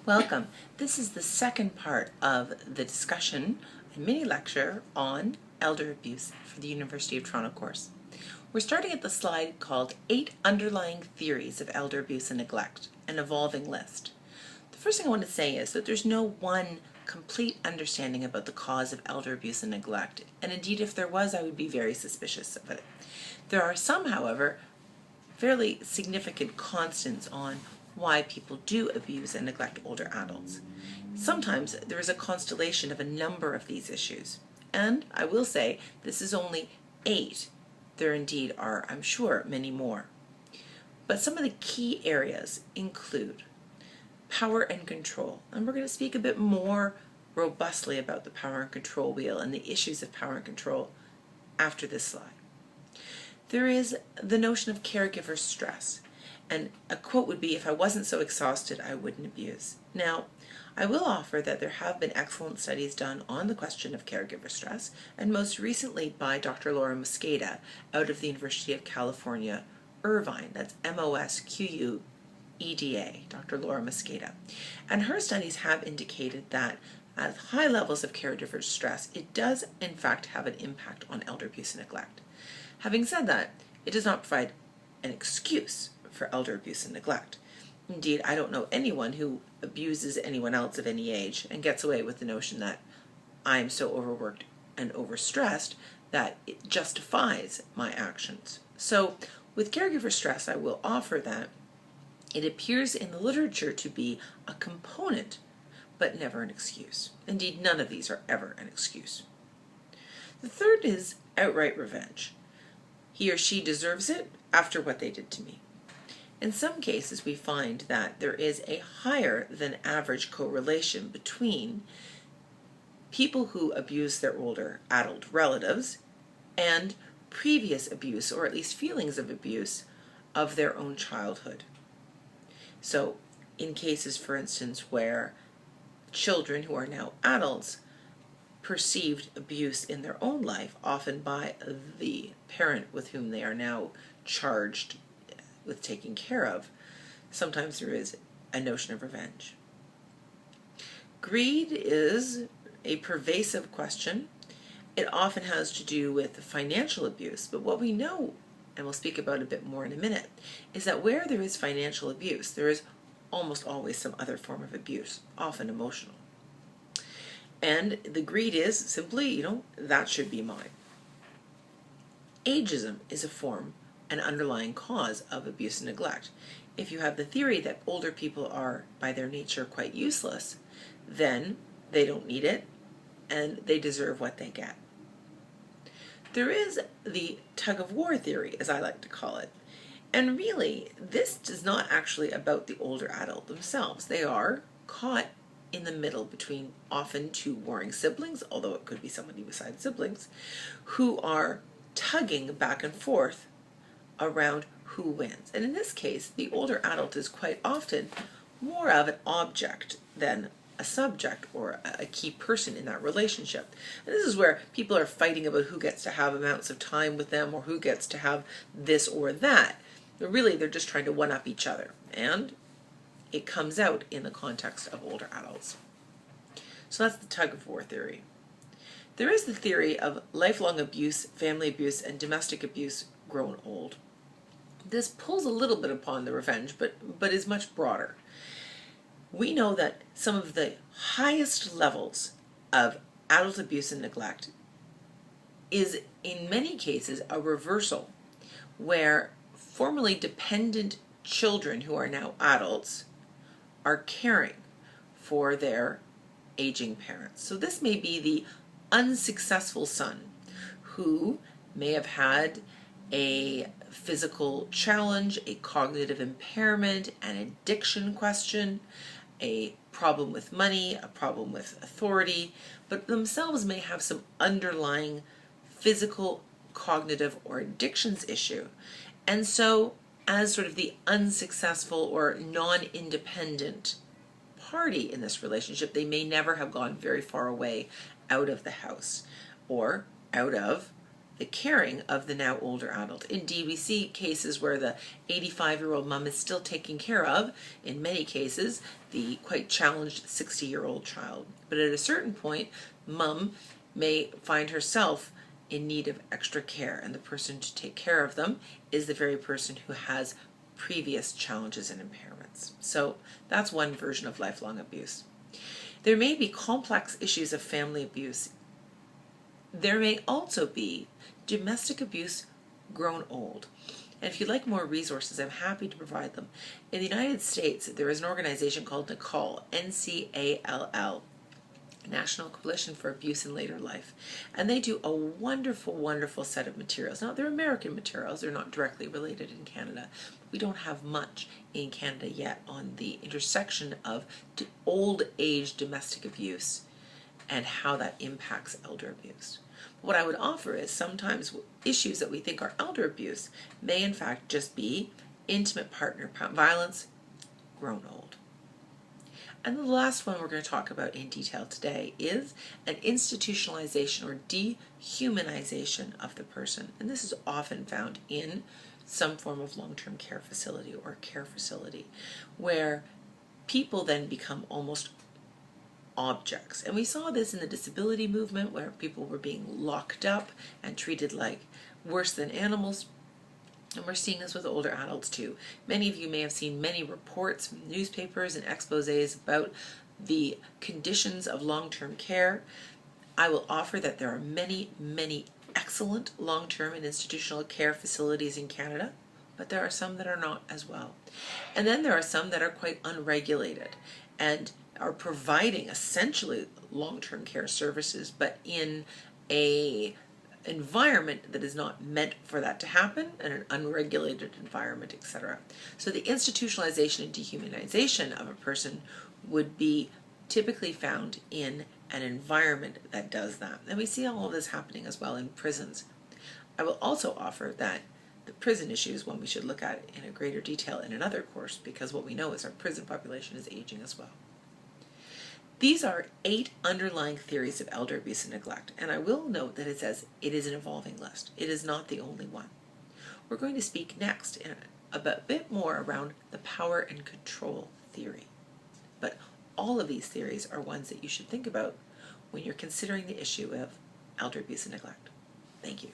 Welcome. This is the second part of the discussion, a mini lecture on elder abuse for the University of Toronto course. We're starting at the slide called 8 Underlying Theories of Elder Abuse and Neglect, an evolving list. The first thing I want to say is that there's no one complete understanding about the cause of elder abuse and neglect, and indeed if there was, I would be very suspicious of it. There are some, however, fairly significant constants on why people do abuse and neglect older adults. Sometimes there is a constellation of a number of these issues, and I will say this is only 8. There indeed are, I'm sure, many more. But some of the key areas include power and control, and we're going to speak a bit more robustly about the power and control wheel and the issues of power and control after this slide. There is the notion of caregiver stress, and a quote would be, "If I wasn't so exhausted, I wouldn't abuse." Now, I will offer that there have been excellent studies done on the question of caregiver stress, and most recently by Dr. Laura Mosqueda out of the University of California, Irvine. That's Mosqueda, Dr. Laura Mosqueda. And her studies have indicated that at high levels of caregiver stress, it does in fact have an impact on elder abuse and neglect. Having said that, it does not provide an excuse for elder abuse and neglect. Indeed, I don't know anyone who abuses anyone else of any age and gets away with the notion that I'm so overworked and overstressed that it justifies my actions. So with caregiver stress, I will offer that it appears in the literature to be a component, but never an excuse. Indeed, none of these are ever an excuse. The third is outright revenge. He or she deserves it after what they did to me. In some cases, we find that there is a higher than average correlation between people who abuse their older adult relatives and previous abuse, or at least feelings of abuse, of their own childhood. So, in cases, for instance, where children who are now adults perceived abuse in their own life, often by the parent with whom they are now charged with taking care of, sometimes there is a notion of revenge. Greed is a pervasive question. It often has to do with financial abuse, but what we know, and we'll speak about a bit more in a minute, is that where there is financial abuse, there is almost always some other form of abuse, often emotional. And the greed is simply, that should be mine. Ageism is a form, an underlying cause of abuse and neglect. If you have the theory that older people are, by their nature, quite useless, then they don't need it, and they deserve what they get. There is the tug-of-war theory, as I like to call it. And really, this is not actually about the older adult themselves. They are caught in the middle between often two warring siblings, although it could be somebody besides siblings, who are tugging back and forth around who wins. And in this case, the older adult is quite often more of an object than a subject or a key person in that relationship. And this is where people are fighting about who gets to have amounts of time with them or who gets to have this or that. But really, they're just trying to one-up each other. And it comes out in the context of older adults. So that's the tug-of-war theory. There is the theory of lifelong abuse, family abuse, and domestic abuse grown old. This pulls a little bit upon the revenge, but is much broader. We know that some of the highest levels of adult abuse and neglect is, in many cases, a reversal, where formerly dependent children who are now adults are caring for their aging parents. So this may be the unsuccessful son who may have had a physical challenge, a cognitive impairment, an addiction question, a problem with money, a problem with authority, but themselves may have some underlying physical, cognitive, or addictions issue. And so, as sort of the unsuccessful or non-independent party in this relationship, they may never have gone very far away out of the house or out of the caring of the now older adult. Indeed, we see cases where the 85-year-old mom is still taking care of, in many cases, the quite challenged 60-year-old child. But at a certain point, mom may find herself in need of extra care, and the person to take care of them is the very person who has previous challenges and impairments. So that's one version of lifelong abuse. There may be complex issues of family abuse. There may also be domestic abuse grown old. And if you'd like more resources, I'm happy to provide them. In the United States, there is an organization called NCALL, N-C-A-L-L, National Coalition for Abuse in Later Life. And they do a wonderful, wonderful set of materials. Now, they're American materials. They're not directly related in Canada. We don't have much in Canada yet on the intersection of old age domestic abuse and how that impacts elder abuse. What I would offer is sometimes issues that we think are elder abuse may in fact just be intimate partner violence grown old. And the last one we're going to talk about in detail today is an institutionalization or dehumanization of the person. And this is often found in some form of long-term care facility or care facility, where people then become almost objects. And we saw this in the disability movement, where people were being locked up and treated like worse than animals. And we're seeing this with older adults too. Many of you may have seen many reports from newspapers and exposés about the conditions of long-term care. I will offer that there are many, many excellent long-term and institutional care facilities in Canada, but there are some that are not as well. And then there are some that are quite unregulated and are providing essentially long-term care services, but in a environment that is not meant for that to happen, and an unregulated environment, etc. So the institutionalization and dehumanization of a person would be typically found in an environment that does that. And we see all of this happening as well in prisons. I will also offer that the prison issue is one we should look at in a greater detail in another course, because what we know is our prison population is aging as well. These are 8 underlying theories of elder abuse and neglect, and I will note that it says it is an evolving list. It is not the only one. We're going to speak next a bit more around the power and control theory. But all of these theories are ones that you should think about when you're considering the issue of elder abuse and neglect. Thank you.